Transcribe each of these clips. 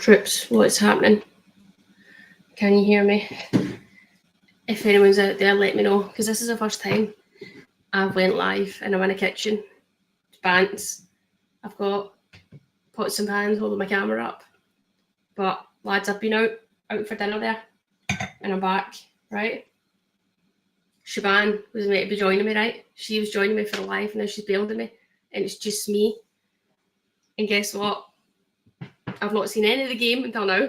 Troops, what's happening? Can you hear me? If anyone's out there, let me know, because this is the first time I've went live and I'm in a kitchen. Bants. I've got pots and pans holding my camera up. But lads, I've been out for dinner there and I'm back, right? Siobhan was meant to be joining me, right? She was joining me for the live and now she's bailed on me and it's just me. And guess what? I've not seen any of the game until now.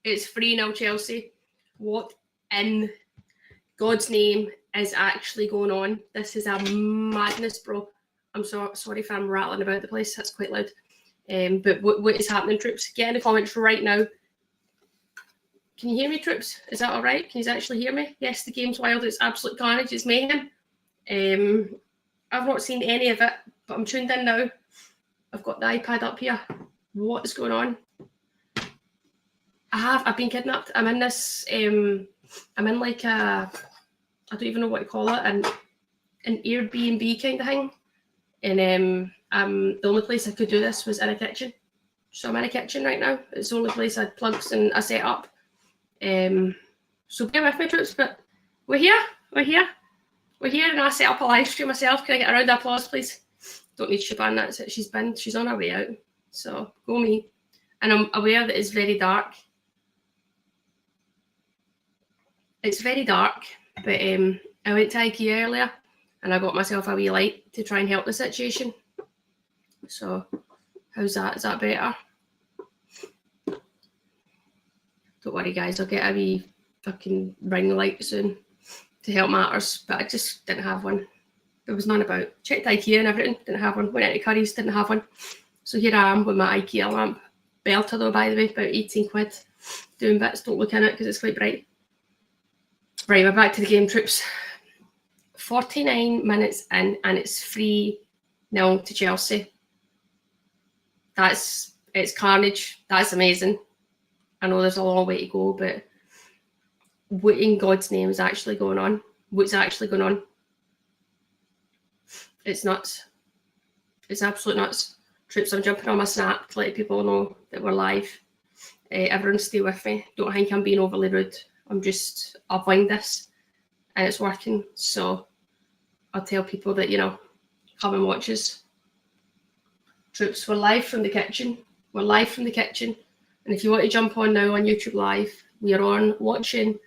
It's 3-0 Chelsea. What in God's name is actually going on? This is a madness, bro. I'm sorry if I'm rattling about the place. That's quite loud. But what is happening, Troops? Get in the comments right now. Can you hear me, Troops? Is that all right? Can you actually hear me? Yes, the game's wild. It's absolute carnage. It's mayhem. I've not seen any of it, but I'm tuned in now. I've got the iPad up here. What is going on? I've been kidnapped. I'm in this, I'm in like a, I don't even know what to call it, an Airbnb kind of thing. And the only place I could do this was in a kitchen. So I'm in a kitchen right now. It's the only place I had plugs and I set up. So bear with me, Troops, but we're here, and I set up a live stream myself. Can I get a round of applause, please? Don't need Siobhan, that's it. She's on her way out. So go me. And I'm aware that it's very dark. It's very dark, but I went to IKEA earlier and I got myself a wee light to try and help the situation. So how's that? Is that better? Don't worry, guys. I'll get a wee fucking ring light soon to help matters, but I just didn't have one. There was none about. Checked IKEA and everything, didn't have one. Went into Curry's, didn't have one. So here I am with my IKEA lamp. Belter though, by the way, about 18 quid. Doing bits, don't look in it because it's quite bright. Right, we're back to the game, Troops. 49 minutes in and it's 3-0 to Chelsea. It's carnage. That's amazing. I know there's a long way to go, but what in God's name is actually going on? What's actually going on? It's nuts. It's absolute nuts. Troops, I'm jumping on my snap to let people know that we're live. Everyone stay with me. Don't think I'm being overly rude. I've winged this and it's working. So I'll tell people that, come and watch us. Troops, we're live from the kitchen. We're live from the kitchen. And if you want to jump on now on YouTube Live, we are on watching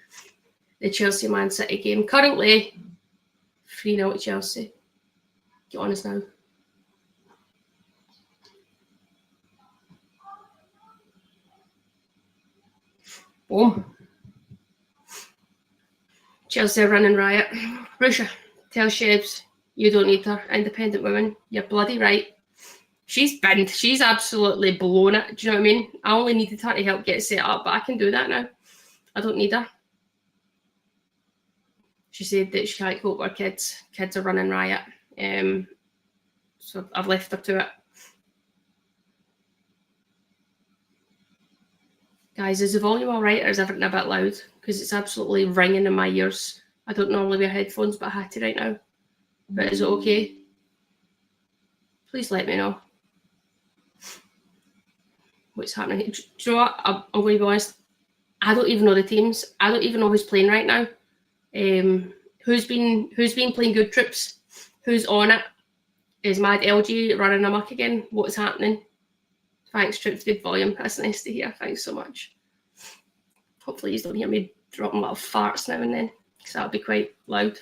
the Chelsea Man City game. Currently 3-0 to Chelsea. Get on us now. Boom. Chelsea are running riot. Ruesha, tell Shebs you don't need her. Independent woman. You're bloody right. She's absolutely blown it. Do you know what I mean? I only needed her to help get set up, but I can do that now. I don't need her. She said that she can't cope with her kids. Kids are running riot. So I've left her to it. Guys, is the volume all right or is everything a bit loud? Because it's absolutely ringing in my ears. I don't normally wear headphones, but I had to right now. But is it okay? Please let me know what's happening. Do you know what? I'm going to be honest. I don't even know the teams. I don't even know who's playing right now. Who's been playing good, Troops? Who's on it? Is Mad LG running amok again? What's happening? Thanks, Troops. Good volume. That's nice to hear. Thanks so much. Hopefully you don't hear me dropping little farts now and then, because that'll be quite loud.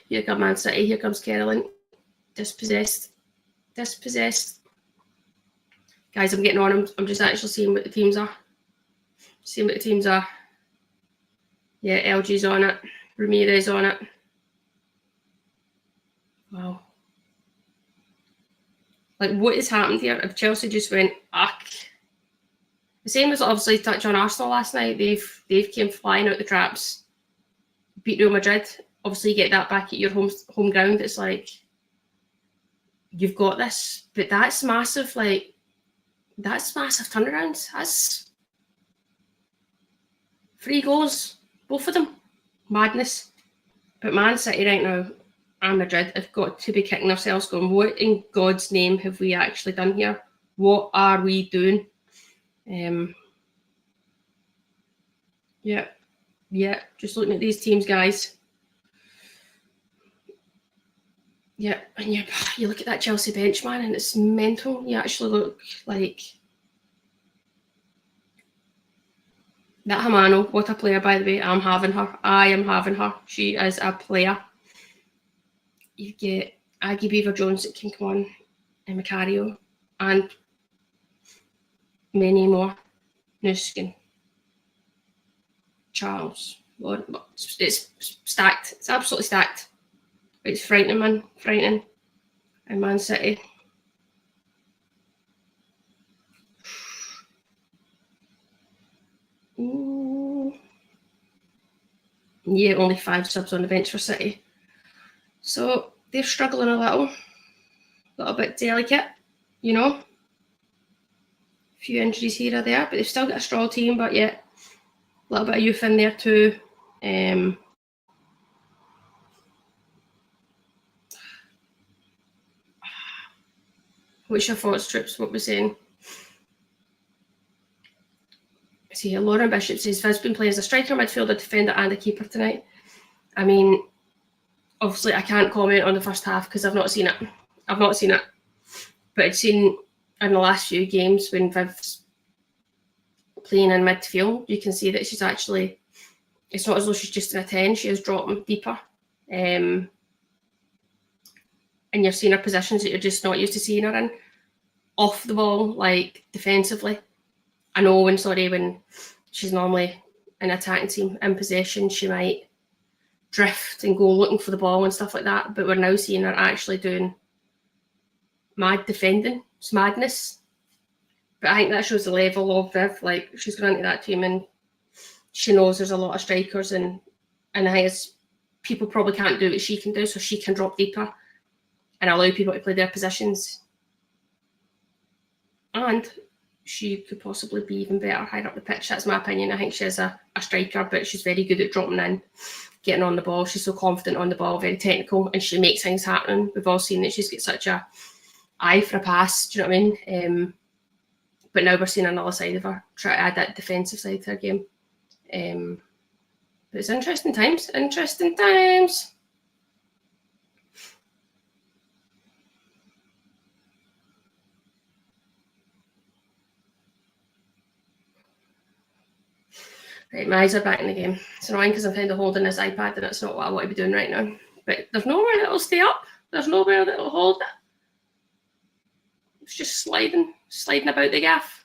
Here comes Man City. Here comes Carolyn. Dispossessed. Guys, I'm getting on. I'm just actually seeing what the teams are. Yeah, LG's on it. Ramirez on it. Wow. Like, what has happened here? If Chelsea just went, the same as obviously touch on Arsenal last night. They've came flying out the traps, beat Real Madrid. Obviously, you get that back at your home ground. It's like, you've got this. But that's massive, that's massive turnarounds. That's 3 goals, both of them. Madness. But Man City right now and Madrid have got to be kicking themselves going, what in God's name have we actually done here? What are we doing? Yeah, just looking at these teams, guys. Yeah, and you look at that Chelsea bench, man, and it's mental. You actually look like that Hamano. What a player, by the way. I'm having her. I am having her. She is a player. You get Aggie Beaver-Jones that can come on, and Macario, and many more. Nuskin, Charles. It's stacked. It's absolutely stacked. It's frightening, man. Frightening. And Man City. Ooh. Yeah, only 5 subs on the bench for City. So they're struggling a little bit delicate, you know. A few injuries here or there, but they've still got a strong team, but yeah, a little bit of youth in there too. What's your thoughts, Trips? What we're saying? See here, Lauren Bishop says Viz's been playing as a striker, midfielder, defender, and a keeper tonight. I mean, obviously, I can't comment on the first half because I've not seen it. But I've seen in the last few games when Viv's playing in midfield, you can see that she's actually, it's not as though she's just in a 10, she is dropping deeper. And you're seeing her positions that you're just not used to seeing her in. Off the ball, like defensively. I know when she's normally an attacking team in possession, she might drift and go looking for the ball and stuff like that. But we're now seeing her actually doing mad defending. It's madness. But I think that shows the level of Viv. Like, she's going into that team and she knows there's a lot of strikers, and I think people probably can't do what she can do, so she can drop deeper and allow people to play their positions. And she could possibly be even better higher up the pitch. That's my opinion. I think she's a striker, but she's very good at dropping in, getting on the ball. She's so confident on the ball, very technical, and she makes things happen. We've all seen that she's got such a eye for a pass. Do you know what I mean? But now we're seeing another side of her, try to add that defensive side to her game. But it's interesting times. Right, my eyes are back in the game. It's annoying because I'm kind of holding this iPad and it's not what I want to be doing right now. But there's nowhere that'll stay up. There's nowhere that'll hold it. It's just sliding about the gaff.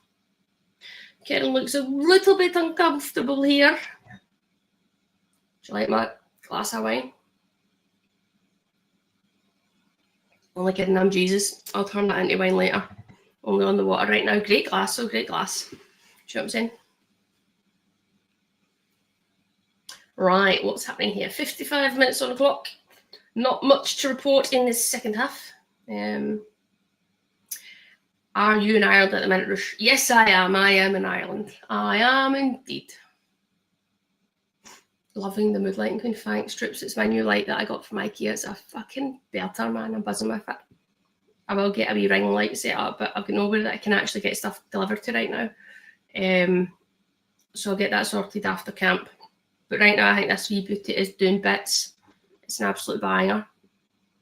Karen looks a little bit uncomfortable here. Do you like my glass of wine? Only kidding, I'm Jesus. I'll turn that into wine later. Only on the water right now. Great glass, great glass. Do you know what I'm saying? Right, what's happening here? 55 minutes on the clock. Not much to report in this second half. Are you in Ireland at the minute, Ruesha? Yes, I am. I am in Ireland. I am indeed. Loving the mood lighting. Thanks, Trips. It's my new light that I got from IKEA. It's a fucking belter, man. I'm buzzing with it. I will get a wee ring light set up, but I've got nowhere that I can actually get stuff delivered to right now. So I'll get that sorted after camp. But right now, I think this wee beauty is doing bits. It's an absolute banger.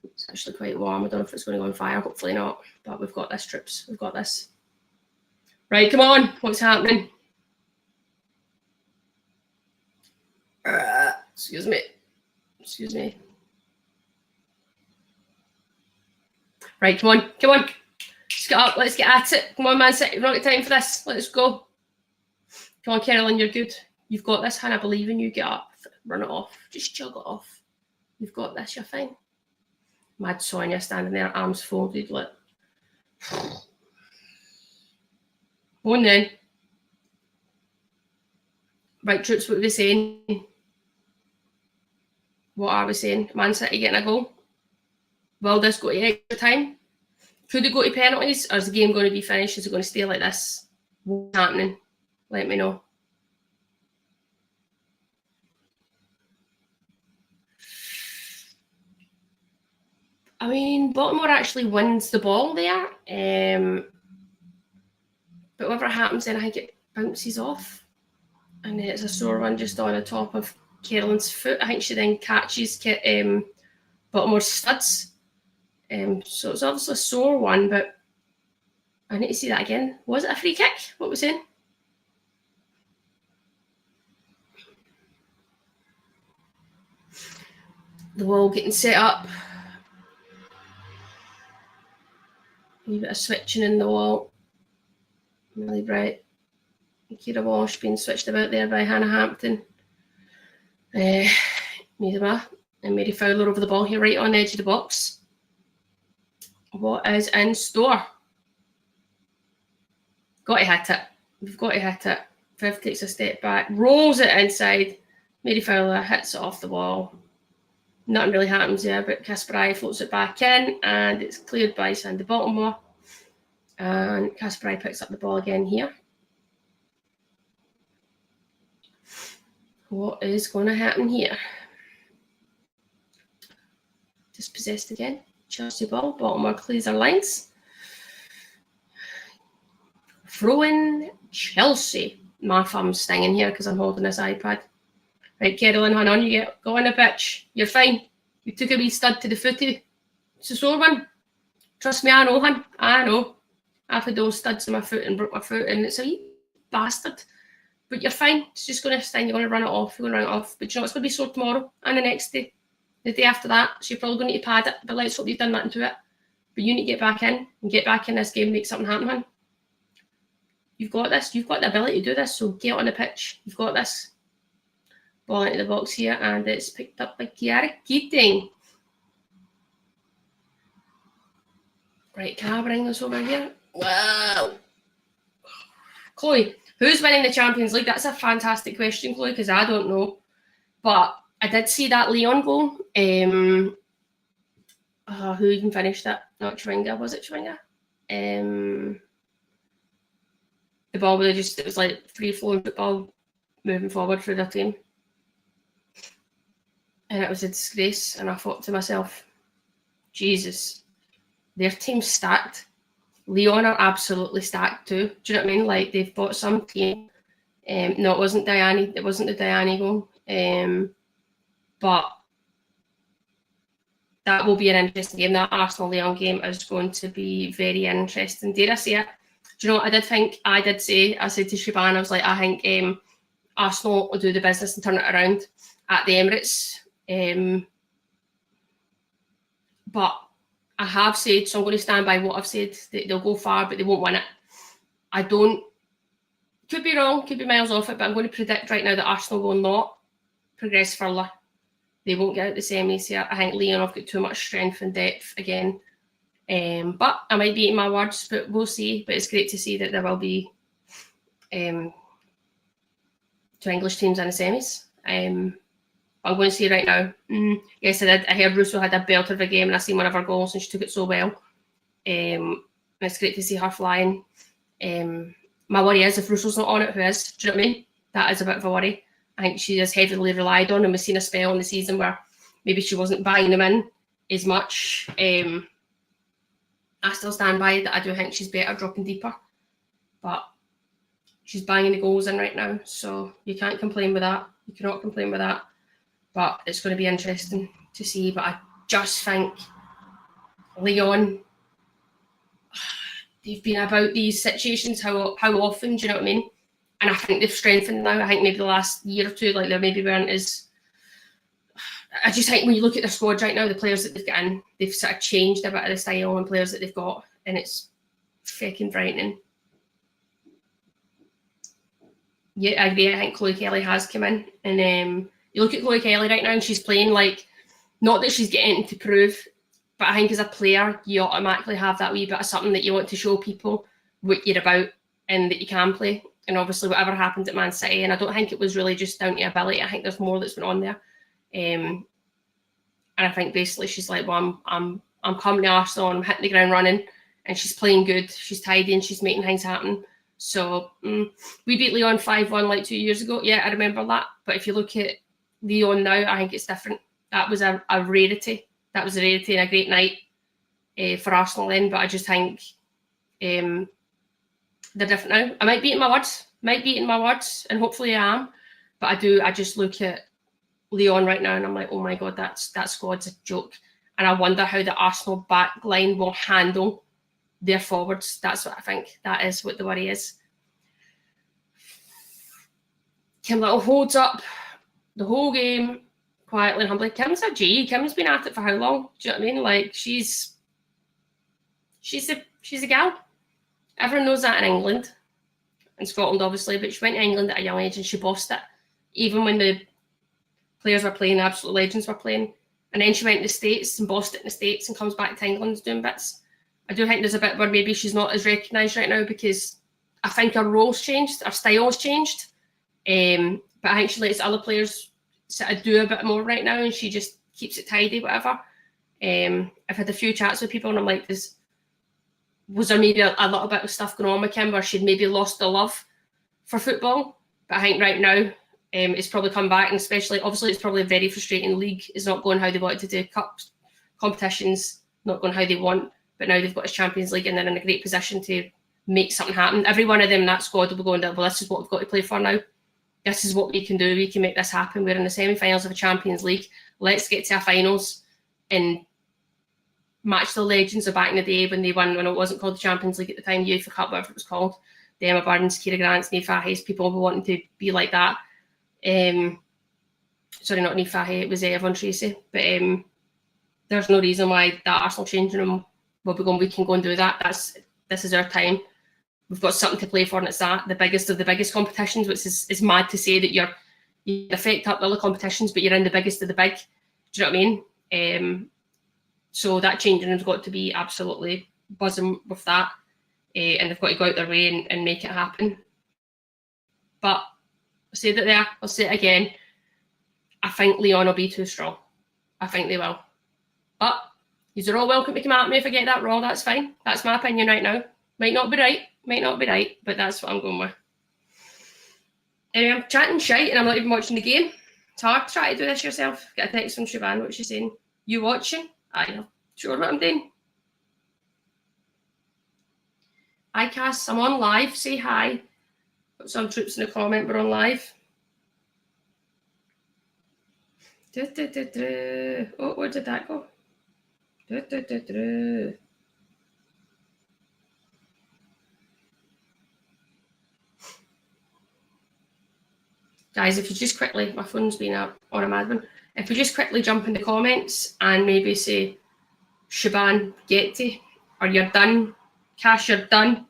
It's actually quite warm. I don't know if it's going to go on fire. Hopefully not. But we've got this, Trips. We've got this. Right, come on. What's happening? Excuse me. Right, come on. Let's get up. Let's get at it. Come on, Man City. We've not got time for this. Let's go. Come on, Carolyn, you're good. You've got this, Hannah. I believe in you. Get up. Run it off. Just jug it off. You've got this. You're fine. Mad Sonia standing there, arms folded. Like, go on then. Right, Troops, what are we saying? What are we saying? Man City getting a goal? Will this go to extra time? Could it go to penalties? Or is the game going to be finished? Is it going to stay like this? What's happening? Let me know. I mean, Baltimore actually wins the ball there. But whatever happens, then I think it bounces off. And it's a sore one just on the top of Carolyn's foot. I think she then catches Baltimore's studs. So it's obviously a sore one, but I need to see that again. Was it a free kick? What was it? The wall getting set up. A wee bit of switching in the wall. Millie Bright. Kira Walsh being switched about there by Hannah Hampton. Miedema and Mary Fowler over the ball here, right on the edge of the box. What is in store? Got to hit it. We've got to hit it. Viv takes a step back, rolls it inside. Mary Fowler hits it off the wall. Nothing really happens there, but Kasparai floats it back in, and it's cleared by Sandy Baltimore. And Kasparai picks up the ball again here. What is going to happen here? Dispossessed again. Chelsea ball. Baltimore clears their lines. Throw-in Chelsea. My thumb's stinging here because I'm holding this iPad. Right, Carolyn, hang on. You go on the pitch. You're fine. You took a wee stud to the footy. It's a sore one. Trust me, I know, hun. I know. I've had those studs in my foot and broke my foot, and it's a wee bastard. But you're fine. It's just going to sting. You're going to run it off. You're going to run it off. But you know, it's going to be sore tomorrow and the next day. The day after that. So you're probably going to need to pad it. But let's hope you've done nothing to it. But you need to get back in and get back in this game and make something happen, hun. You've got this. You've got the ability to do this. So get on the pitch. You've got this. Ball into the box here. And it's picked up by Kiara Keating. Right, can I bring this over here? Wow. Chloe, who's winning the Champions League? That's a fantastic question, Chloe, because I don't know. But I did see that Lyon goal. Who even finished that? Not Chwinga, was it Chwinga? The ball it was like free-flowing football moving forward through their team. And it was a disgrace. And I thought to myself, Jesus, their team's stacked. Lyon are absolutely stacked too. Do you know what I mean? Like, they've got some team. No, it wasn't Diani. It wasn't the Diani goal. But that will be an interesting game. That Arsenal-Lyon game is going to be very interesting. Dare I say it? Do you know what I did say? I said to Siobhan, I was like, I think Arsenal will do the business and turn it around at the Emirates. But I have said, so I'm going to stand by what I've said, that they'll go far, but they won't win it. Could be wrong, could be miles off it, but I'm going to predict right now that Arsenal will not progress further. They won't get out the semis here. I think Lyon have got too much strength and depth again. But I might be eating my words, but we'll see. But it's great to see that there will be two English teams in the semis. I'm going to say right now, yes, I did. I heard Ruesha had a belter of a game, and I seen one of her goals, and she took it so well. And it's great to see her flying. My worry is if Ruesha's not on it, who is? Do you know what I mean? That is a bit of a worry. I think she is heavily relied on, and we've seen a spell in the season where maybe she wasn't buying them in as much. I still stand by that. I do think she's better dropping deeper, but she's banging the goals in right now, so you can't complain with that. You cannot complain with that. But it's going to be interesting to see. But I just think Lyon, they've been about these situations how often, do you know what I mean? And I think they've strengthened now. I think maybe the last year or two, like they maybe weren't as... I just think when you look at their squad right now, the players that they've got in, they've sort of changed a bit of the style and players that they've got, and it's fucking frightening. Yeah, I agree. I think Chloe Kelly has come in, and you look at Chloe Kelly right now, and she's playing like, not that she's getting anything to prove, but I think as a player, you automatically have that wee bit of something that you want to show people what you're about and that you can play. And obviously, whatever happened at Man City, and I don't think it was really just down to ability. I think there's more that's been on there. And I think basically she's like, well, I'm coming to Arsenal, and I'm hitting the ground running, and she's playing good. She's tidy, and she's making things happen. So we beat Lyon 5-1 like 2 years ago. Yeah, I remember that. But if you look at Lyon now, I think it's different. That was a rarity. That was a rarity and a great night for Arsenal then. But I just think they're different now. I might be eating my words, and hopefully I am. But I just look at Lyon right now and I'm like, oh my God, that squad's a joke. And I wonder how the Arsenal back line will handle their forwards. That's what I think. That is what the worry is. Kim Little holds up the whole game quietly and humbly. Kim's a G. Kim's been at it for how long? Do you know what I mean? Like, she's a gal. Everyone knows that in England. In Scotland, obviously, but she went to England at a young age and she bossed it. Even when the players were playing, absolute legends were playing. And then she went to the States and bossed it in the States and comes back to England doing bits. I do think there's a bit where maybe she's not as recognised right now because I think her role's changed, her style's changed. But I think she lets other players sort of do a bit more right now and she just keeps it tidy, whatever. I've had a few chats with people and I'm like, was there maybe a little bit of stuff going on with Kim where she'd maybe lost the love for football? But I think right now it's probably come back, and especially, obviously, it's probably a very frustrating league. It's not going how they wanted to do. Cups, competitions, not going how they want. But now they've got a Champions League and they're in a great position to make something happen. Every one of them in that squad will be going, well, this is what we've got to play for now. This is what we can do. We can make this happen. We're in the semi-finals of a Champions League. Let's get to our finals and match the legends of back in the day when they won, when it wasn't called the Champions League at the time, the UEFA Cup, whatever it was called. The Emma Burns, Kira Grants, Niamh Fahey's, people were wanting to be like that. Sorry, not Niamh Fahey, it was Yvonne Tracy. But there's no reason why that Arsenal changing room will be going, we can go and do that. This is our time. We've got something to play for, and it's that, the biggest of the biggest competitions, which is mad to say that you affect up the other competitions, but you're in the biggest of the big. Do you know what I mean? So that changing room's got to be absolutely buzzing with that. And they've got to go out their way and make it happen. But I'll say that there, I'll say it again. I think Lyon will be too strong. I think they will. But you're all welcome to come at me if I get that wrong. That's fine. That's my opinion right now. Might not be right, but that's what I'm going with. Anyway, I'm chatting shite and I'm not even watching the game. It's hard to try to do this yourself. Get a text from Siobhan, what's she saying? You watching? I'm sure what I'm doing. Hi Cass, I'm on live, say hi. Got some troops in the comment, we're on live. Oh, where did that go? Guys, if you just quickly, my phone's been up on a mad one. If you just quickly jump in the comments and maybe say, Siobhan, get to, or you're done. Cash, you're done.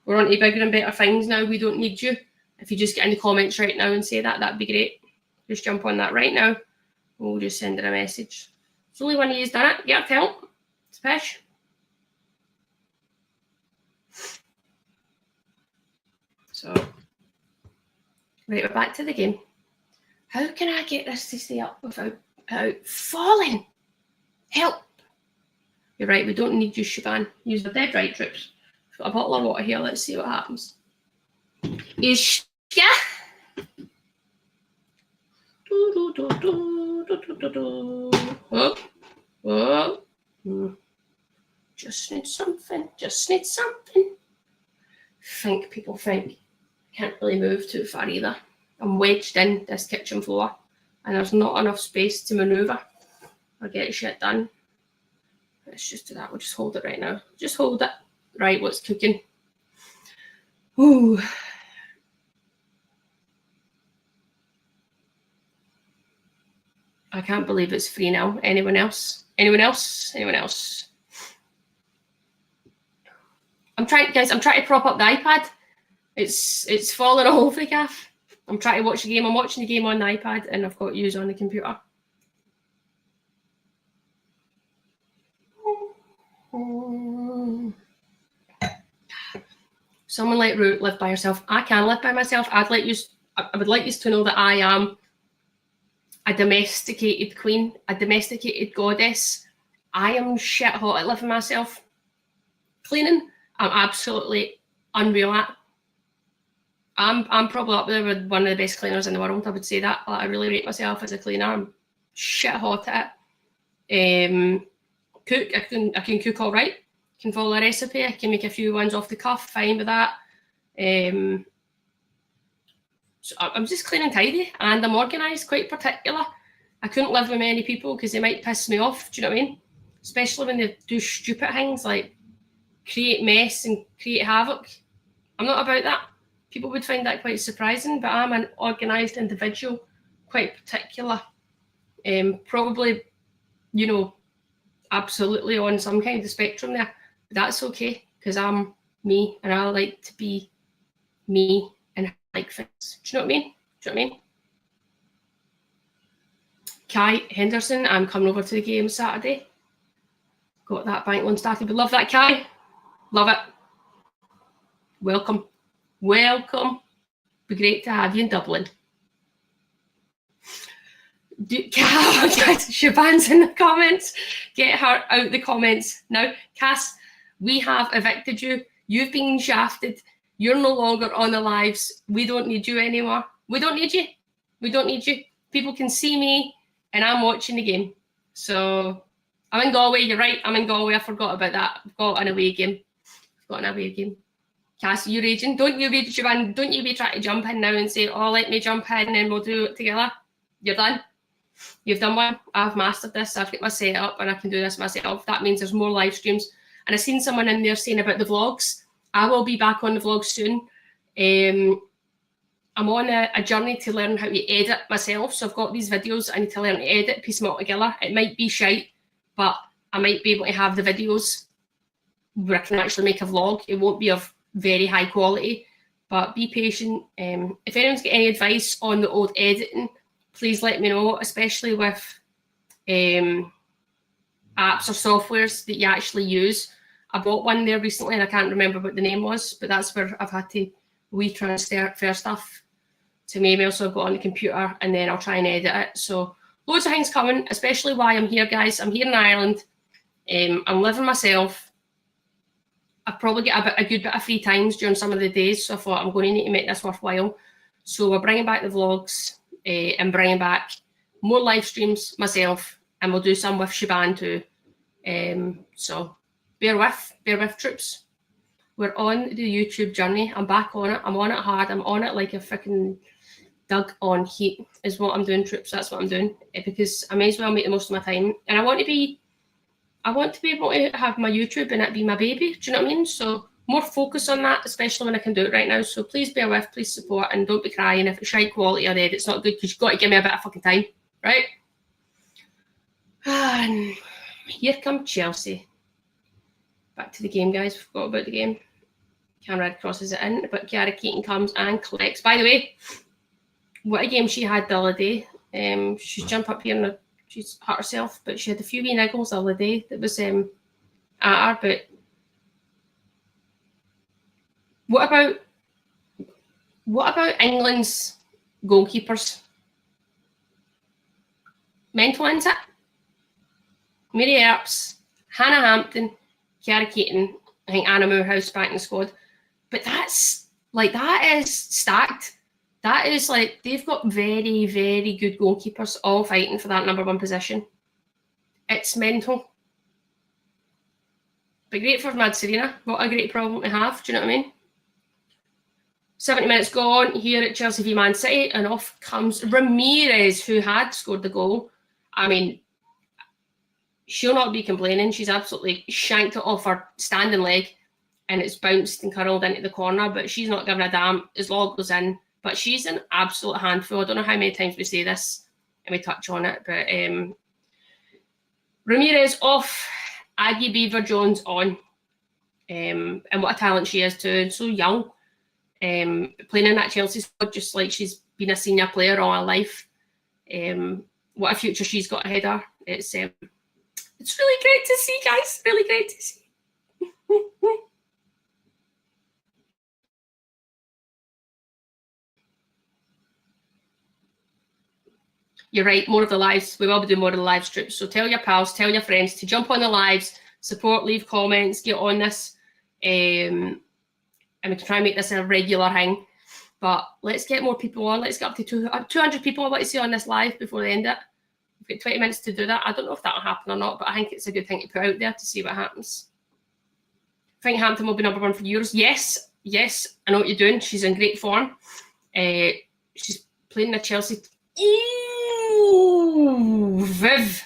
We're on to bigger and better things now. We don't need you. If you just get in the comments right now and say that, that'd be great. Just jump on that right now. We'll just send her a message. It's only one of you's done it. Get help. It's pish. So, right, we're back to the game. How can I get this to stay up without falling? Help. You're right, we don't need you, Siobhan. You're dead right, troops. Got a bottle of water here. Let's see what happens. Is yeah. Oh. Just need something. People think. Can't really move too far either. I'm wedged in this kitchen floor and there's not enough space to manoeuvre or get shit done. Let's just do that. We'll just hold it right now. Just hold it. Right, what's cooking? Ooh. I can't believe it's 3-0. Anyone else? I'm trying to prop up the iPad. It's falling all over the gaff. I'm trying to watch the game. I'm watching the game on the iPad and I've got yous on the computer. Someone like Root live by herself. I can live by myself. I would like you to know that I am a domesticated queen, a domesticated goddess. I am shit hot at living myself. Cleaning, I'm absolutely unreal at. I'm probably up there with one of the best cleaners in the world. I would say that. I really rate myself as a cleaner. I'm shit hot at it. Cook, I can cook all right. Can follow a recipe. I can make a few ones off the cuff. Fine with that. So I'm just clean and tidy, and I'm organised, quite particular. I couldn't live with many people because they might piss me off, do you know what I mean? Especially when they do stupid things like create mess and create havoc. I'm not about that. People would find that quite surprising, but I'm an organised individual, quite particular. Probably, you know, absolutely on some kind of spectrum there. But that's okay, because I'm me, and I like to be me, and I like things. Do you know what I mean? Do you know what I mean? Kai Henderson, I'm coming over to the game Saturday. Got that bank loan started. We love that, Kai. Love it. Welcome. Welcome. Be great to have you in Dublin. Siobhan's in the comments. Get her out the comments now. Cass, we have evicted you. You've been shafted. You're no longer on the lives. We don't need you anymore. We don't need you. We don't need you. People can see me, and I'm watching the game. So I'm in Galway. You're right. I'm in Galway. I forgot about that. I've got an away game. Cass, you're raging. Don't you rage, Siobhan? Don't you be trying to jump in now and say, oh, let me jump in and we'll do it together. You're done. You've done one. I've mastered this. I've got my setup and I can do this myself. That means there's more live streams. And I've seen someone in there saying about the vlogs. I will be back on the vlogs soon. I'm on a journey to learn how to edit myself. So I've got these videos. I need to learn to edit, piece them all together. It might be shite, but I might be able to have the videos where I can actually make a vlog. It won't be of very high quality, but be patient. If anyone's got any advice on the old editing, please let me know, especially with apps or softwares that you actually use. I bought one there recently and I can't remember what the name was, but that's where I've had to transfer stuff to my email. So I've got on the computer and then I'll try and edit it. So loads of things coming, especially why I'm here, guys. I'm here in Ireland. I'm living myself. I've probably got a good bit of free times during some of the days, so I thought I'm going to need to make this worthwhile. So we're bringing back the vlogs and bringing back more live streams myself, and we'll do some with Siobhan too. So bear with, troops. We're on the YouTube journey. I'm back on it. I'm on it hard. I'm on it like a freaking dug on heat is what I'm doing, troops. That's what I'm doing, because I may as well make the most of my time. And I want to be able to have my YouTube and it be my baby. Do you know what I mean? So more focus on that, especially when I can do it right now. So please bear with, please support, and don't be crying if it's shite quality or it's not good, because you've got to give me a bit of fucking time, right? And here come Chelsea. Back to the game, guys. Forgot about the game. Conrad crosses it in, but Kiara Keaton comes and collects. By the way, what a game she had the other day. She's jumped up here and she's hurt herself, but she had a few wee niggles the other day that was at her. But what about England's goalkeepers? Mental, isn't it? Mary Earps, Hannah Hampton, Kiara Keaton, I think Anna Moorhouse back in the squad. But that is stacked. That is like, they've got very, very good goalkeepers all fighting for that #1 position. It's mental. But great for Mad Serena. What a great problem to have. Do you know what I mean? 70 minutes gone here at Chelsea v Man City, and off comes Ramirez, who had scored the goal. I mean, she'll not be complaining. She's absolutely shanked it off her standing leg, and it's bounced and curled into the corner, but she's not giving a damn as long as it goes in. But she's an absolute handful. I don't know how many times we say this and we touch on it, but Ramirez off, Aggie Beaver-Jones on. And what a talent she is too, and so young. Playing in that Chelsea squad just like she's been a senior player all her life. What a future she's got ahead of her. It's really great to see, guys. Really great to see. You're right, more of the lives. We will be doing more of the live strips. So tell your pals, tell your friends to jump on the lives, support, leave comments, get on this. And we can try and make this a regular thing. But let's get more people on. Let's get up to 200 people I want to see on this live before they end it. We've got 20 minutes to do that. I don't know if that'll happen or not, but I think it's a good thing to put out there to see what happens. I think Hampton will be #1 for Euros. Yes, yes, I know what you're doing. She's in great form. She's playing the Chelsea. Ooh, Viv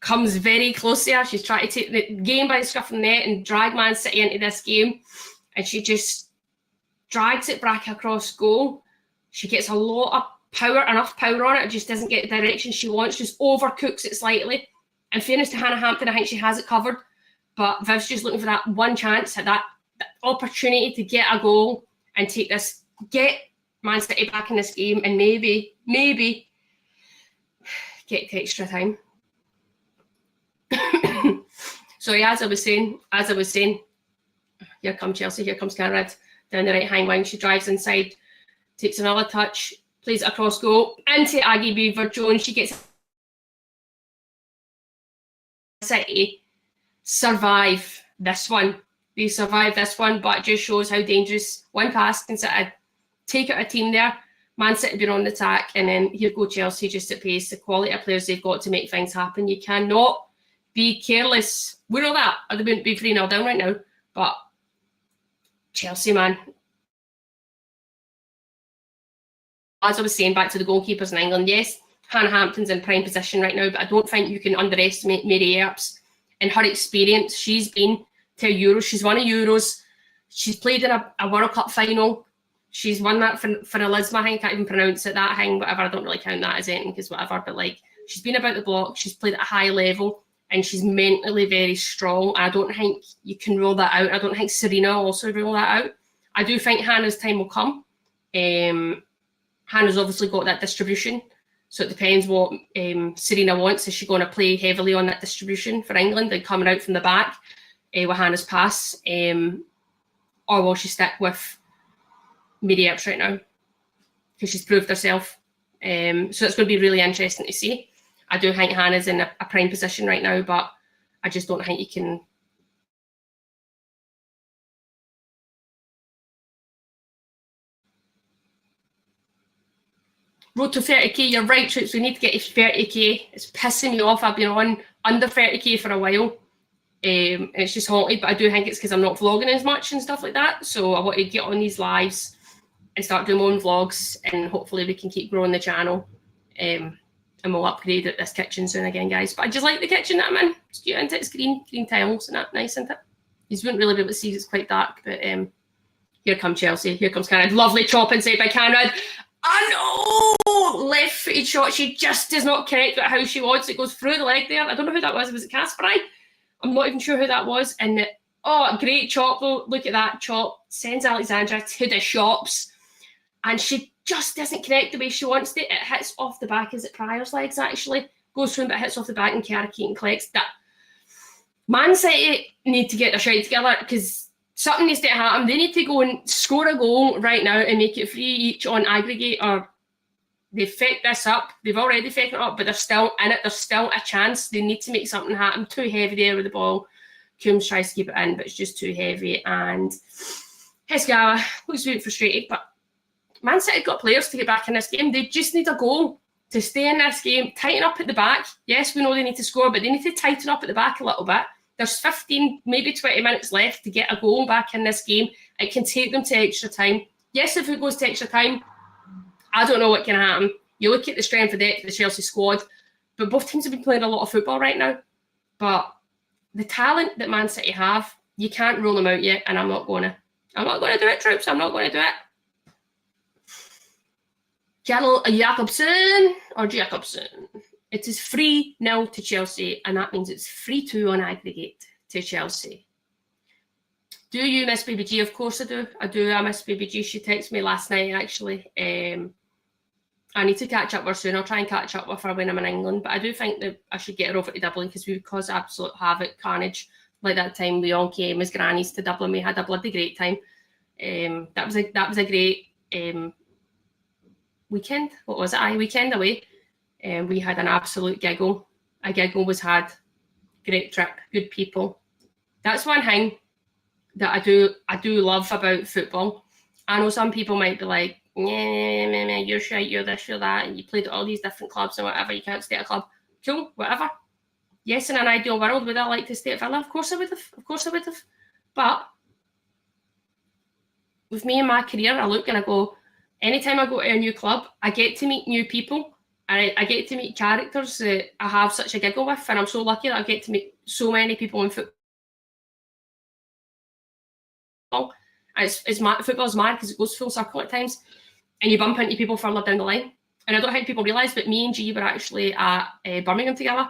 comes very close to her. She's trying to take the game by the scruff of the neck and drag Man City into this game. And she just drags it back across goal. She gets a lot of power, enough power on it. It just doesn't get the direction she wants. Just overcooks it slightly. In fairness to Hannah Hampton, I think she has it covered. But Viv's just looking for that one chance, that opportunity to get a goal and take this, get Man City back in this game and maybe get to extra time. Sorry, as I was saying, here comes Chelsea, here comes Conrad down the right-hand wing. She drives inside, takes another touch, plays it across goal into Aggie Beaver-Jones. She gets City survive this one. They survive this one, but it just shows how dangerous one pass can take out a team there. Man City being on the attack, and then here go Chelsea just at pace. The quality of players they've got to make things happen. You cannot be careless. We know that. They wouldn't be 3-0 down right now, but Chelsea, man. As I was saying, back to the goalkeepers in England, yes, Hannah Hampton's in prime position right now, but I don't think you can underestimate Mary Earps and her experience. She's been to Euros. She's won a Euros. She's played in a World Cup final. She's won that for Elizabeth. I can't even pronounce it, that thing, whatever. I don't really count that as anything because whatever, but like, she's been about the block. She's played at a high level and she's mentally very strong. I don't think you can rule that out. I don't think Serena will also rule that out. I do think Hannah's time will come. Hannah's obviously got that distribution, so it depends what Serena wants. Is she going to play heavily on that distribution for England and coming out from the back with Hannah's pass, or will she stick with Mary Earps right now because she's proved herself? So it's going to be really interesting to see. I do think Hannah's in a prime position right now, but I just don't think you can. Road to 30k, you're right, Troops. We need to get to 30k. It's pissing me off. I've been on under 30k for a while. And it's just haunted, but I do think it's because I'm not vlogging as much and stuff like that. So I want to get on these lives and start doing my own vlogs, and hopefully we can keep growing the channel. And we'll upgrade at this kitchen soon again, guys. But I just like the kitchen that I'm in. It's cute, isn't it? It's green tiles and that, nice, isn't it? You wouldn't really be able to see, it's quite dark, but here comes Chelsea. Here comes Conrad. Lovely chop inside by Conrad. I know! Left-footed shot. She just does not connect with how she wants. It goes through the leg there. I don't know who that was. Was it Kasparai? I'm not even sure who that was. And great chop though. Look at that chop. Sends Alexandra to the shops. And she just doesn't connect the way she wants to. It hits off the back. Is it Pryor's legs actually? Goes through, but hits off the back, and Kiara Keaton collects that. Man City need to get their shit together because something needs to happen. They need to go and score a goal right now and make it 3 each on aggregate, or they fecked this up. They've already fecked it up, but they're still in it. There's still a chance. They need to make something happen. Too heavy there with the ball. Coombs tries to keep it in, but it's just too heavy. And Heskava looks a bit frustrated, but Man City got players to get back in this game. They just need a goal to stay in this game. Tighten up at the back. Yes, we know they need to score, but they need to tighten up at the back a little bit. There's 15, maybe 20 minutes left to get a goal back in this game. It can take them to extra time. Yes, if it goes to extra time, I don't know what can happen. You look at the strength of the Chelsea squad, but both teams have been playing a lot of football right now. But the talent that Man City have, you can't rule them out yet, and I'm not going to do it, Troops. I'm not going to do it. Kjell Jakobsen. It is 3-0 to Chelsea, and that means it's 3-2 on aggregate to Chelsea. Do you miss BBG? Of course I do. I miss BBG. She texted me last night, actually. I need to catch up with her soon. I'll try and catch up with her when I'm in England, but I do think that I should get her over to Dublin because we caused absolute havoc, carnage. Like that time Lyon came as grannies to Dublin. We had a bloody great time. That was a great weekend. What was it? Weekend away. We had an absolute giggle. A giggle was had. Great trip. Good people. That's one thing that I do love about football. I know some people might be like, you're shite, you're this, you're that, and you played at all these different clubs and whatever, you can't stay at a club. Cool, whatever. Yes, in an ideal world, would I like to stay at Villa? Of course I would have. But with me and my career, I look and I go, anytime I go to a new club, I get to meet new people. I get to meet characters that I have such a giggle with, and I'm so lucky that I get to meet so many people in football. Football's mad because it goes full circle at times, and you bump into people further down the line. And I don't think people realise, but me and G were actually at Birmingham together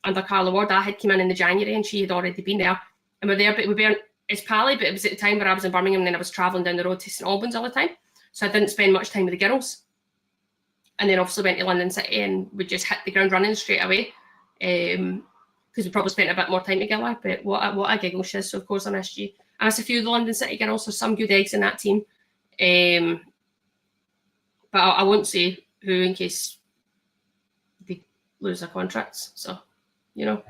under Carla Ward. I had come in the January, and she had already been there, and we're there. But we weren't as pally. But it was at the time where I was in Birmingham, and then I was travelling down the road to St Albans all the time, so I didn't spend much time with the girls. And then obviously went to London City, and we just hit the ground running straight away, because we probably spent a bit more time together. But what a giggle shiz. So of course I missed you. I missed a few of the London City girls. There's some good eggs in that team. But I won't say who in case they lose their contracts. So, you know.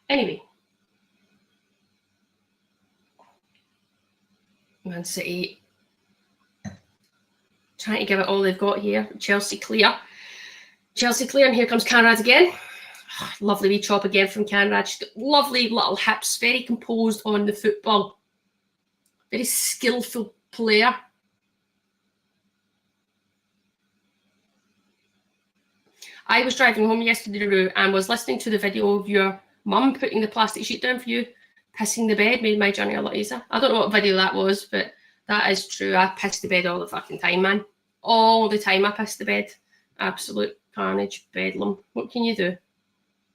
Anyway. Man City trying to give it all they've got here. Chelsea clear. Chelsea clear, and here comes Conrad again. Lovely wee chop again from Conrad. She's got lovely little hips, very composed on the football. Very skillful player. I was driving home yesterday, Roo, and was listening to the video of your mum putting the plastic sheet down for you. Pissing the bed made my journey a lot easier. I don't know what video that was, but that is true. I piss the bed all the fucking time, man. All the time I piss the bed. Absolute carnage, bedlam. What can you do?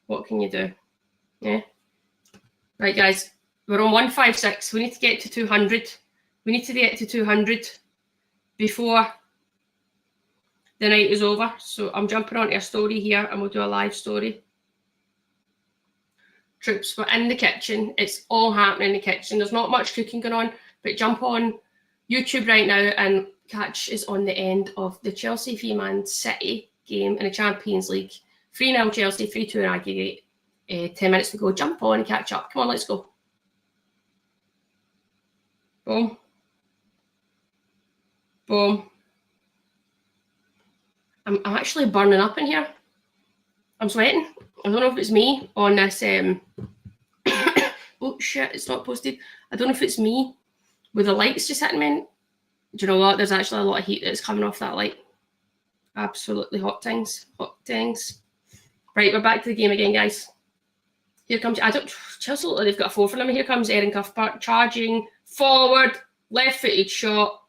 What can you do? Yeah. Right, guys. We're on 156. We need to get to 200. We need to get to 200 before the night is over. So I'm jumping onto a story here, and we'll do a live story. Troops, we're in the kitchen. It's all happening in the kitchen. There's not much cooking going on, but jump on YouTube right now and catch is on the end of the Chelsea v Man City game in the Champions League. 3-0 Chelsea, 3-2 in aggregate. 10 minutes to go. Jump on and catch up. Come on, let's go. Boom. Boom. I'm actually burning up in here. I'm sweating. I don't know if it's me on this. Oh shit, it's not posted. I don't know if it's me with the lights just hitting me. Do you know what? There's actually a lot of heat that's coming off that light. Absolutely hot things. Hot things. Right, we're back to the game again, guys. Here comes, Chelsea, they've got a 4 for them. Here comes Erin Cuthbert charging forward, left-footed shot,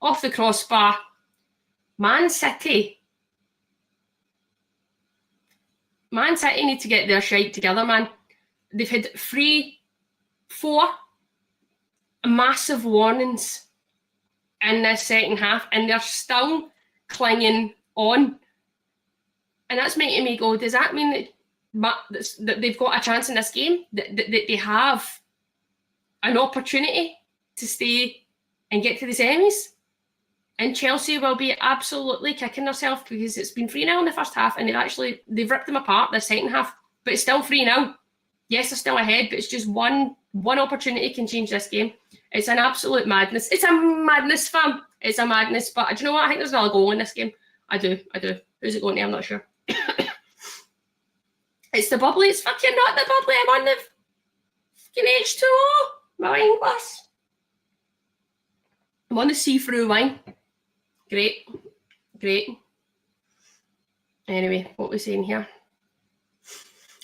off the crossbar. Man City need to get their shite together, man. They've had 4 massive warnings in this second half, and they're still clinging on. And that's making me go, does that mean that they've got a chance in this game? That they have an opportunity to stay and get to the semis? And Chelsea will be absolutely kicking themselves because it's been 3-0 in the first half, and they've ripped them apart the second half, but it's still 3-0. Yes, they're still ahead, but it's just one opportunity can change this game. It's an absolute madness. It's a madness, fam. It's a madness. But do you know what? I think there's another goal in this game. I do. Who's it going to? I'm not sure. It's the bubbly. It's fucking not the bubbly. I'm on the fucking H2O. My wine glass. I'm on the see-through wine. Great. Anyway, what we're saying here.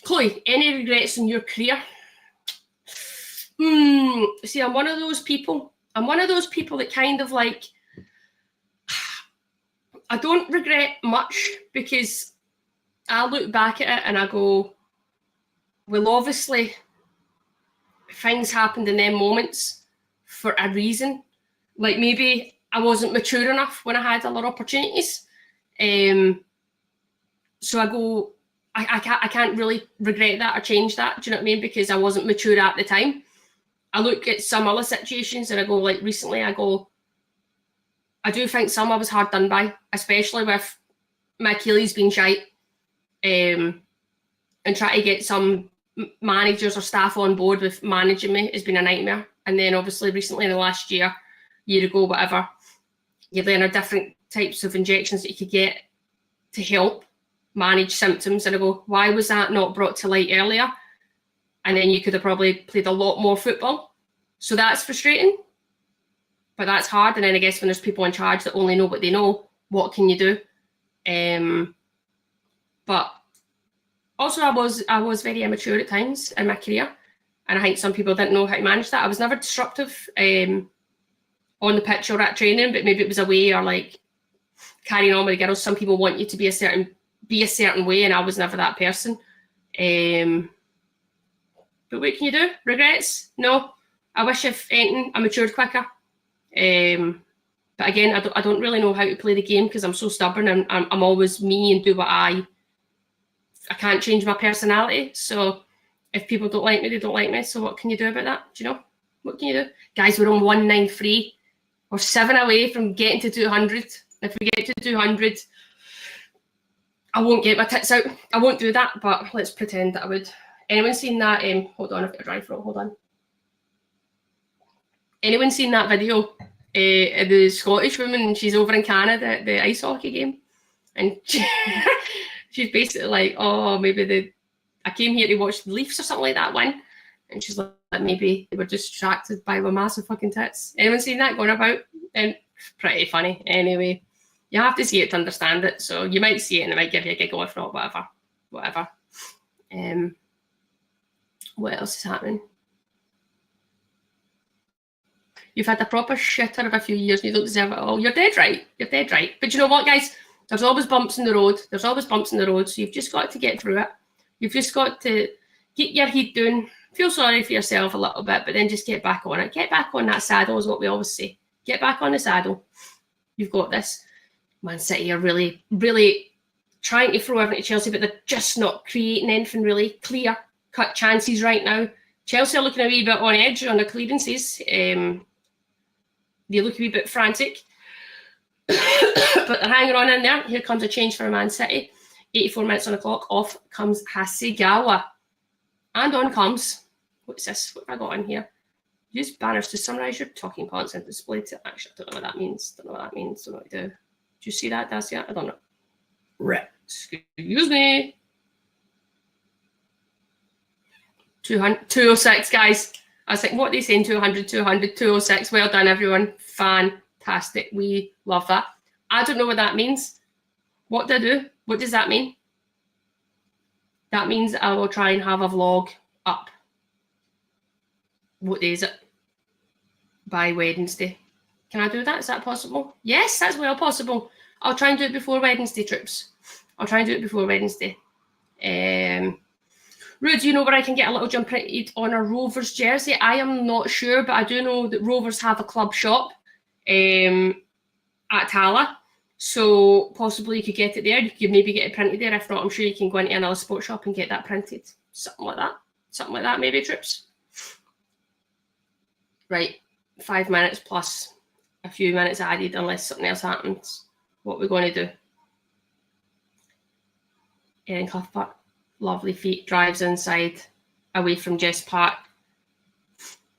Chloe, any regrets in your career? See, I'm one of those people that kind of like, I don't regret much because I look back at it and I go, well, obviously things happened in them moments for a reason. Like maybe I wasn't mature enough when I had other opportunities. So I go, I can't really regret that or change that. Do you know what I mean? Because I wasn't mature at the time. I look at some other situations and I go, like recently, I do think some I was hard done by, especially with my Achilles being shite, and trying to get some managers or staff on board with managing me has been a nightmare. And then obviously recently in the last year ago, whatever, you learn different types of injections that you could get to help manage symptoms. And I go, why was that not brought to light earlier? and then you could have probably played a lot more football. So that's frustrating, but that's hard. And then I guess when there's people in charge that only know what they know, what can you do? But also I was very immature at times in my career, and I think some people didn't know how to manage that. I was never disruptive on the pitch or at training, but maybe it was a way, or like carrying on with the girls. Some people want you to be a certain way, and I was never that person. But what can you do? Regrets? No. I wish, if anything, I matured quicker. But again, I don't really know how to play the game because I'm so stubborn, and I'm always me and do what I can't change my personality. So if people don't like me, they don't like me. So what can you do about that? Do you know? What can you do? Guys, we're on 193. We're 7 away from getting to 200. If we get to 200, I won't get my tits out. I won't do that, but let's pretend that I would. Anyone seen that? Hold on, I've got a dry throat. Hold on. Anyone seen that video of the Scottish woman? She's over in Canada at the ice hockey game, and she's basically like, "Oh, maybe I came here to watch the Leafs or something like that win," and she's like, "Maybe they were distracted by my massive fucking tits." Anyone seen that going about? And pretty funny. Anyway, you have to see it to understand it. So you might see it and it might give you a giggle, if not, whatever. What else is happening? You've had a proper shitter of a few years and you don't deserve it all. You're dead right. You're dead right. But you know what, guys? There's always bumps in the road. There's always bumps in the road. So you've just got to get through it. You've just got to get your head down. Feel sorry for yourself a little bit, but then just get back on it. Get back on that saddle is what we always say. Get back on the saddle. You've got this. Man City are really, really trying to throw everything to Chelsea, but they're just not creating anything really clear-cut chances right now. Chelsea are looking a wee bit on edge on the clearances. They look a wee bit frantic, but they're hanging on in there. Here comes a change for Man City. 84 minutes on the clock. Off comes Hasegawa. And on comes, what's this? What have I got on here? Use banners to summarise your talking points and display to. Actually, I don't know what that means. Don't know what to do. Do you see that, Dacia? I don't know. Right. Excuse me. 206, guys. I was like, what are they saying? 200, 200, 206. Well done, everyone. Fantastic. We love that. I don't know what that means. What do I do? What does that mean? That means I will try and have a vlog up. What day is it? By Wednesday. Can I do that? Is that possible? Yes, that's well possible. I'll try and do it before Wednesday, troops. I'll try and do it before Wednesday. Rue, do you know where I can get a Littlejohn printed on a Rovers jersey? I am not sure, but I do know that Rovers have a club shop at Tala. So possibly you could get it there. You could maybe get it printed there. If not, I'm sure you can go into another sports shop and get that printed. Something like that. Something like that, maybe, troops. Right. 5 minutes plus a few minutes added, unless something else happens. What we're going to do. Erin Cuthbert, lovely feet, drives inside, away from Jess Park.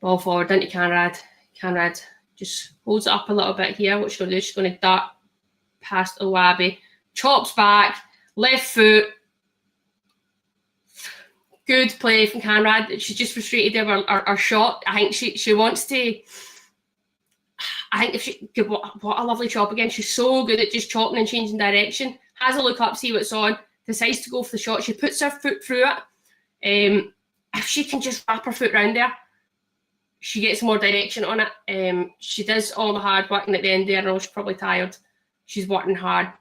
Ball forward into Conrad. Conrad just holds it up a little bit here. What she's going to do, she's going to dart past Owabi. Chops back, left foot. Good play from Conrad. She's just frustrated there with her shot. I think she wants to. I think if she what a lovely chop again. She's so good at just chopping and changing direction. Has a look up, see what's on. Decides to go for the shot. She puts her foot through it. If she can just wrap her foot round there, she gets more direction on it. She does all the hard work, and at the end there, I know she's probably tired. She's working hard.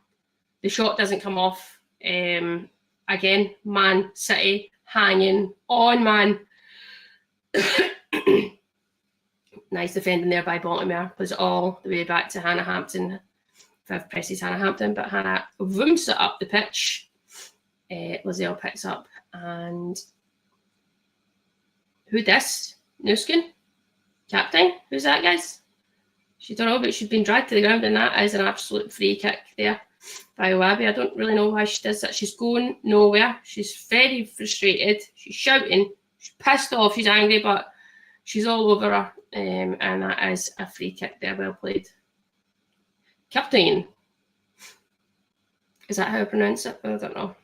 The shot doesn't come off. Again, Man City hanging on, man. Nice defending there by Baltimore. Plays it all the way back to Hannah Hampton. Viv presses Hannah Hampton, but Hannah rooms it up the pitch. Lizelle picks up, and who this? Nuskin? Captain? Who's that, guys? She don't know, but she's been dragged to the ground, and that is an absolute free kick there by Owabi. I don't really know why she does that. She's going nowhere. She's very frustrated. She's shouting. She's pissed off. She's angry, but she's all over her. And that is a free kick there. Well played. Captain. Is that how I pronounce it? I don't know.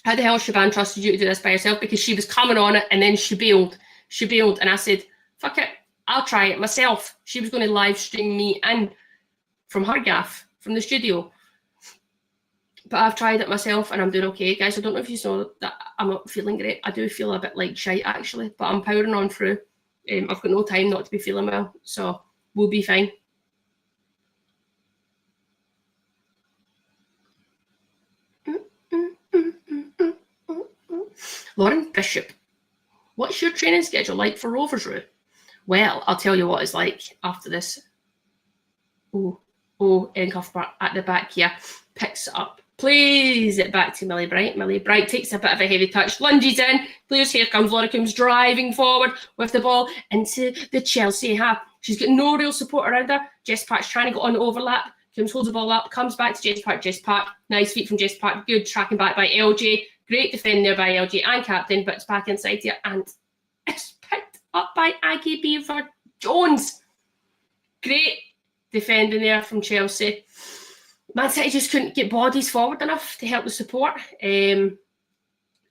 how the hell Siobhan trusted you to do this by yourself? Because she was coming on it and then she bailed. She bailed and I said, fuck it, I'll try it myself. She was going to live stream me in from her gaff, from the studio. But I've tried it myself and I'm doing okay. Guys, I don't know if you saw that I'm not feeling great. I do feel a bit like shite actually, but I'm powering on through. I've got no time not to be feeling well, so we'll be fine. Lauren Bishop, what's your training schedule like for Rovers, Rue? Well, I'll tell you what it's like after this. Cuthbert at the back here picks it up. Plays it back to Millie Bright. Millie Bright takes a bit of a heavy touch, lunges in, clears. Here comes Laura Coombs driving forward with the ball into the Chelsea half. She's got no real support around her. Jess Park's trying to go on the overlap. Coombs holds the ball up, comes back to Jess Park. Jess Park, nice feet from Jess Park. Good tracking back by LJ. Great defend there by LJ and captain, but it's back inside here and it's picked up by Aggie Beaver Jones. Great defending there from Chelsea. Man City just couldn't get bodies forward enough to help the support.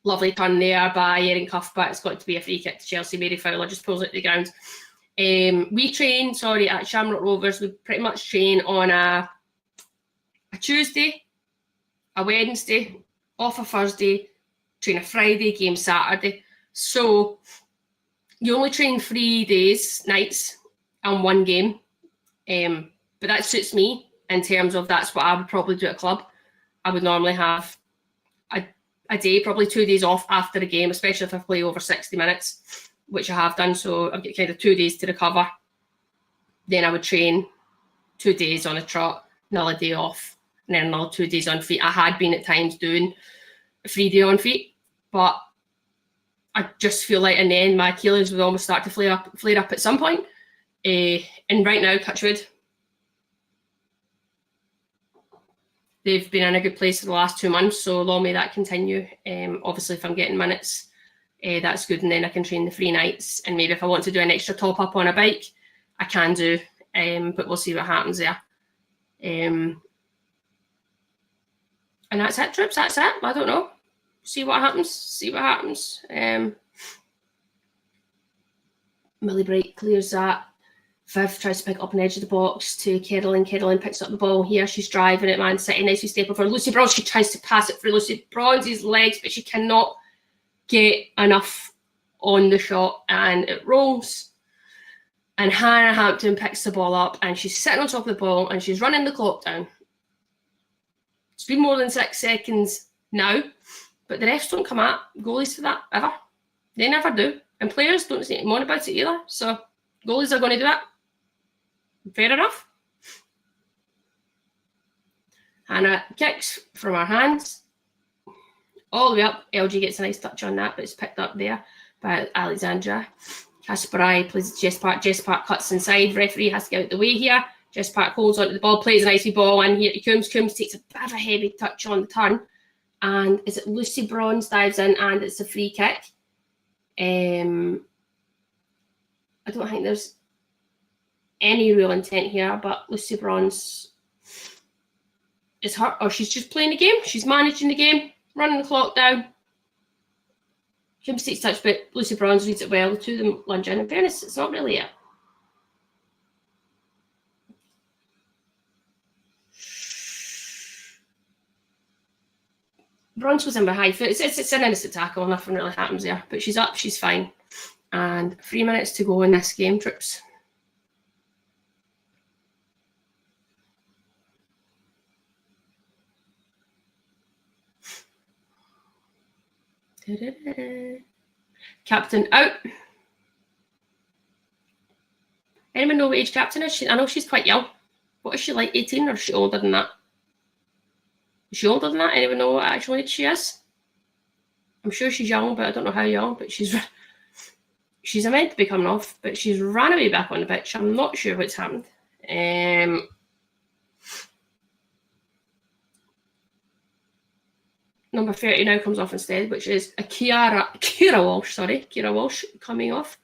Lovely turn there by Erin Cuthbert. It's got to be a free kick to Chelsea. Mary Fowler just pulls it to the ground. We train, at Shamrock Rovers, we pretty much train on a Tuesday, a Wednesday, off a Thursday, train a Friday, game Saturday. So you only train 3 days, nights, and 1 game. But that suits me in terms of that's what I would probably do at a club. I would normally have a day, probably 2 days off after a game, especially if I play over 60 minutes, which I have done. So I've got kind of 2 days to recover. Then I would train 2 days on a trot, another day off, and then another 2 days on feet. I had been at times doing a 3 day on feet, but I just feel like in the end my Achilles would almost start to flare up at some point. And right now, touch wood, they've been in a good place for the last 2 months, so long may that continue. Obviously, if I'm getting minutes, that's good, and then I can train the 3 nights, and maybe if I want to do an extra top-up on a bike, I can do, but we'll see what happens there. And that's it, troops, that's it. I don't know. See what happens. Millie Bright clears that. Viv tries to pick up an edge of the box to Caroline. Caroline picks up the ball here. She's driving it, Man City. Nicely step over Lucy Bronze. She tries to pass it through Lucy Bronze's legs, but she cannot get enough on the shot, and it rolls. And Hannah Hampton picks the ball up, and she's sitting on top of the ball, and she's running the clock down. It's been more than 6 seconds now, but the refs don't come at goalies for that, ever. They never do. And players don't seem to moan about it either. So goalies are going to do it. Fair enough. Hannah kicks from her hands all the way up. LG gets a nice touch on that, but it's picked up there by Alexandra. Kasparai plays Jess Park. Jess Park cuts inside. Referee has to get out the way here. Jess Park holds onto the ball, plays a nice wee ball in here to Coombs. Coombs takes a bit of a heavy touch on the turn. And is it Lucy Bronze dives in and it's a free kick? I don't think there's any real intent here, but Lucy Bronze is hurt, or she's just playing the game. She's managing the game, running the clock down. Coombs takes touch, but Lucy Bronze reads it well. The two of them lunge in. In fairness, it's not really it. Bronze was in behind foot. It's an innocent tackle. Nothing really happens there. But she's up. She's fine. And 3 minutes to go in this game, troops. Captain out. Anyone know what age Captain is? I know she's quite young. What is she, like 18, or is she older than that? Is she older than that? Anyone know what actual age she is? I'm sure she's young, but I don't know how young. But she's meant to be coming off, but she's ran away back on the pitch. I'm not sure what's happened. Number 30 now comes off instead, which is a Kira Walsh coming off.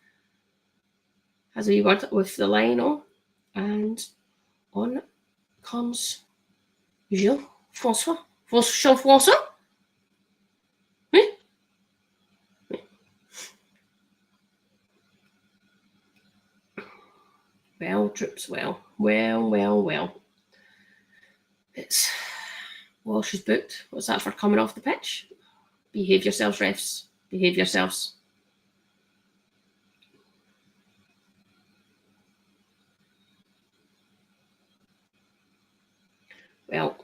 Has a wee word with the line on. And on comes Jean-François. Well, troops, well. It's Walsh is booked. What's that for coming off the pitch? Behave yourselves, refs. Behave yourselves. Well,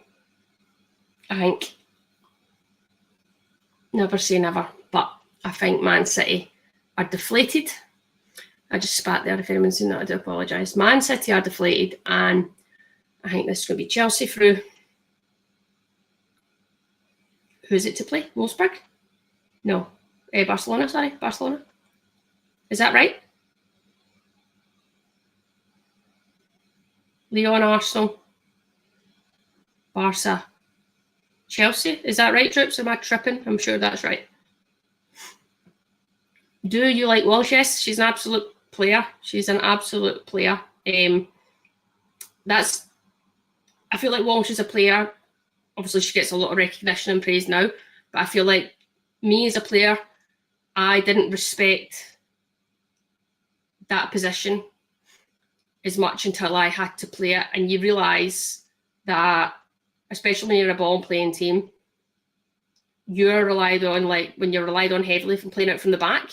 I think, never say never, but I think Man City are deflated. I just spat there. If anyone's seen that, I do apologise. Man City are deflated, and I think this is going to be Chelsea through. Who is it to play? Wolfsburg? No. Barcelona, sorry. Barcelona. Is that right? Lyon, Arsenal. Barca. Chelsea. Is that right, troops? Am I tripping? I'm sure that's right. Do you like Walsh? Yes, she's an absolute player. She's an absolute player. I feel like Walsh is a player. Obviously, she gets a lot of recognition and praise now, but I feel like me as a player, I didn't respect that position as much until I had to play it. And you realise that, especially when you're a ball playing team, you're relied on, like when you're relied on heavily from playing out from the back,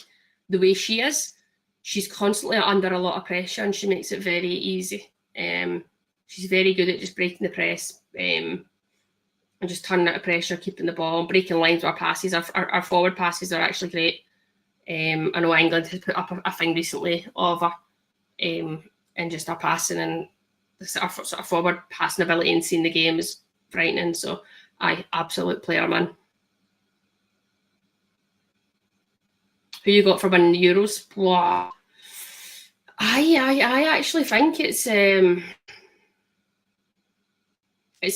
the way she is, she's constantly under a lot of pressure and she makes it very easy. She's very good at just breaking the press and just turning out of pressure, keeping the ball, breaking lines with our passes. Our forward passes are actually great. I know England has put up a thing recently of her, and just our passing and our sort of forward passing ability and seeing the game is frightening. So, absolute player, man. Who you got for winning the Euros? Wow. I actually think it's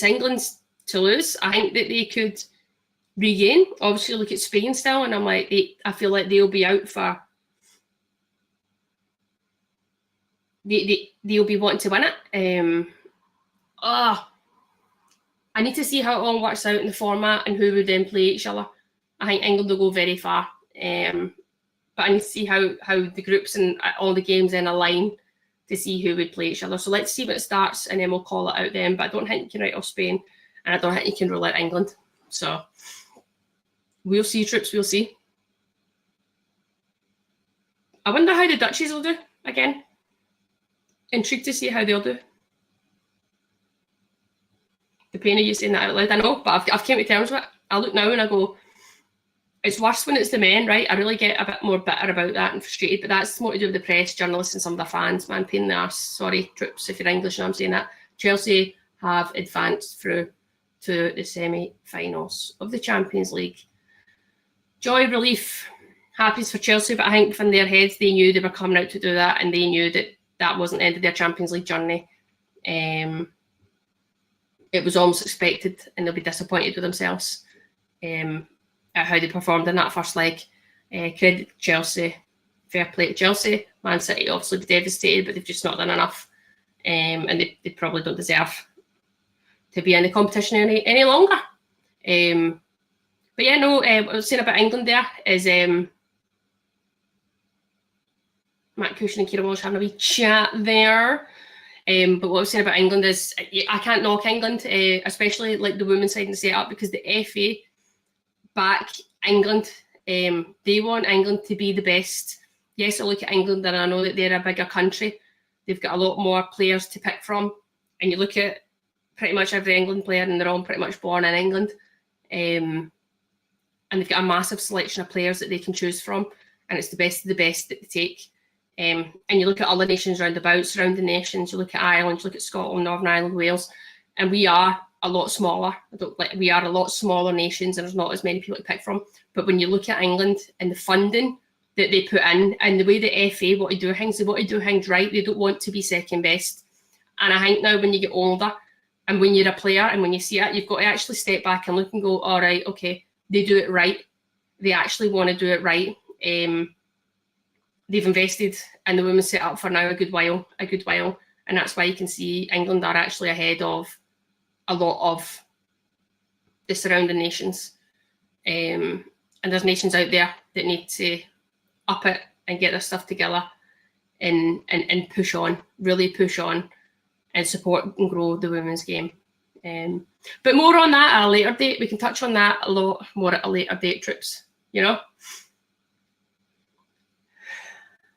England's to lose. I think that they could regain. Obviously, look at Spain still, and I'm like, I feel like they'll be out for. They'll be wanting to win it. I need to see how it all works out in the format and who would then play each other. I think England will go very far. But I need to see how the groups and all the games then align to see who would play each other. So let's see when it starts, and then we'll call it out then. But I don't think you can write off Spain, and I don't think you can rule out England. So we'll see, troops, we'll see. I wonder how the Dutchies will do again. Intrigued to see how they'll do. The pain of you saying that out loud, I know, but I've came to terms with it. I look now and I go, it's worse when it's the men, right? I really get a bit more bitter about that and frustrated, but that's more to do with the press, journalists and some of the fans, man. Pain in the arse. Sorry, troops, if you're English and I'm saying that. Chelsea have advanced through to the semi-finals of the Champions League. Joy, relief, happiness for Chelsea, but I think from their heads, they knew they were coming out to do that, and they knew that that wasn't the end of their Champions League journey. It was almost expected, and they'll be disappointed with themselves. At how they performed in that first leg. Credit Chelsea, fair play to Chelsea. Man City obviously be devastated, but they've just not done enough, and they probably don't deserve to be in the competition any longer. But yeah, no, what I was saying about England there is Matt Cushion and Kira Walsh having a wee chat there. But what I was saying about England is I can't knock England, especially like the women's side in the setup, because the FA back England. They want England to be the best. Yes, I look at England and I know that they're a bigger country. They've got a lot more players to pick from. And you look at pretty much every England player and they're all pretty much born in England. And they've got a massive selection of players that they can choose from. And it's the best of the best that they take. And you look at other nations round about, surrounding nations. You look at Ireland, you look at Scotland, Northern Ireland, Wales. And we are a lot smaller. We are a lot smaller nations, and there's not as many people to pick from. But when you look at England and the funding that they put in, and the way the FA want to do things, they want to do things right. They don't want to be second best. And I think now when you get older, and when you're a player, and when you see it, you've got to actually step back and look and go, all right, okay, they do it right. They actually want to do it right. They've invested in the women's set up for now a good while, and that's why you can see England are actually ahead of a lot of the surrounding nations. And there's nations out there that need to up it and get their stuff together. and push on, really push on and support and grow the women's game. But more on that at a later date. We can touch on that a lot more at a later date, troops, you know.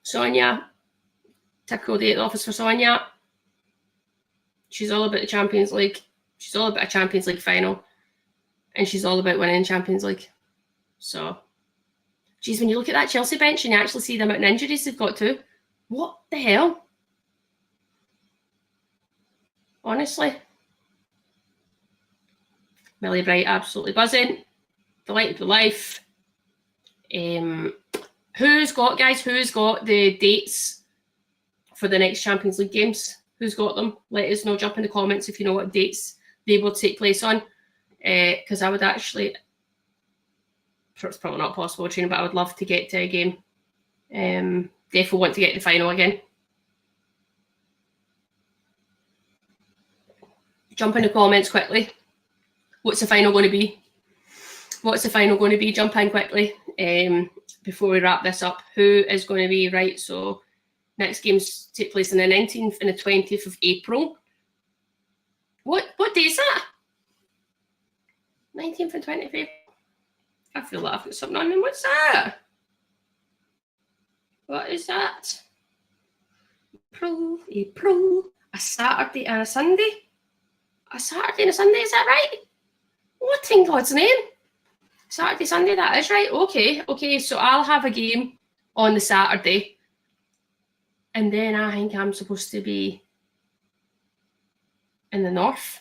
Sonia, typical day at the office for Sonia. She's all about the Champions League. She's all about a Champions League final. And she's all about winning Champions League. So, geez, when you look at that Chelsea bench and you actually see the amount of injuries they've got too, what the hell? Honestly. Millie Bright, absolutely buzzing. Delighted with life. Who's got the dates for the next Champions League games? Who's got them? Let us know. Jump in the comments if you know what dates they will take place on. Because I would actually, it's probably not possible, Trina, but I would love to get to a game. Definitely want to get to the final again. Jump in the comments quickly. What's the final going to be? What's the final going to be? Jump in quickly before we wrap this up. Who is going to be right? So next games take place on the 19th and the 20th of April. What day is that? 19th and 20th of April. I feel like I've got something on me. What's that? What is that? April. A Saturday and a Sunday? A Saturday and a Sunday, is that right? What in God's name? Saturday, Sunday, that is right. Okay, so I'll have a game on the Saturday. And then I think I'm supposed to be in the north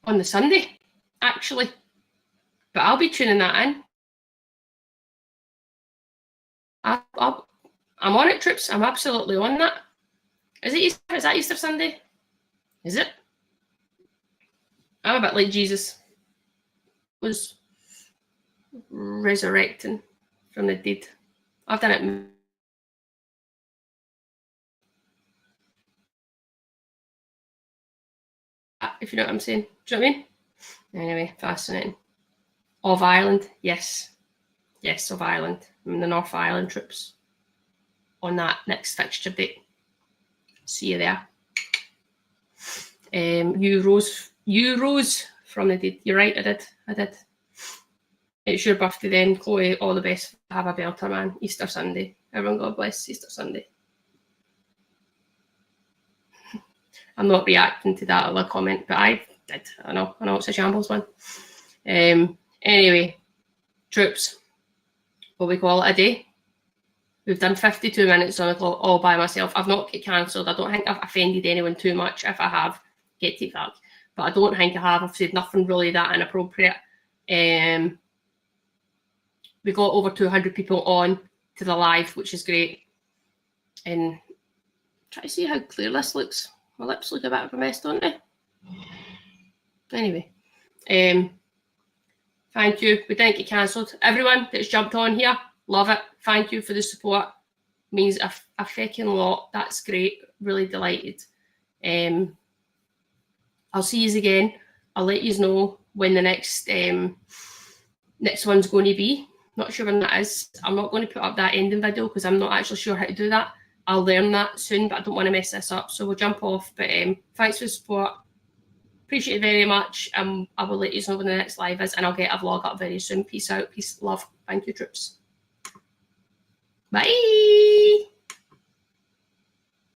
on the Sunday, actually. But I'll be tuning that in. I'm on it, troops. I'm absolutely on that. Is it Easter? Is that Easter Sunday? Is it? I'm a bit like Jesus was resurrecting from the dead. I've done it. If you know what I'm saying. Do you know what I mean? Anyway, fascinating. Of Ireland, yes. Yes, of Ireland. I'm the North Ireland troops on that next fixture date. See you there. You rose from the dead. You're right, I did. It's your birthday then, Chloe. All the best. Have a belter, man. Easter Sunday. Everyone, God bless Easter Sunday. I'm not reacting to that other comment, but I did. I know it's a shambles one. Anyway, troops, will we call it a day? We've done 52 minutes on the clock all by myself. I've not get cancelled. I don't think I've offended anyone too much. If I have, get to that. But I don't think I have. I've said nothing really that inappropriate. We got over 200 people on to the live, which is great. And try to see how clear this looks. My lips look a bit of a mess, don't they? Anyway, thank you. We didn't get cancelled. Everyone that's jumped on here, love it. Thank you for the support. Means a fucking lot. That's great. Really delighted. I'll see you again. I'll let you know when the next one's going to be. Not sure when that is. I'm not going to put up that ending video because I'm not actually sure how to do that. I'll learn that soon, but I don't want to mess this up. So we'll jump off. But thanks for the support. Appreciate it very much. I will let you know when the next live is, and I'll get a vlog up very soon. Peace out. Peace, love. Thank you, troops. Bye.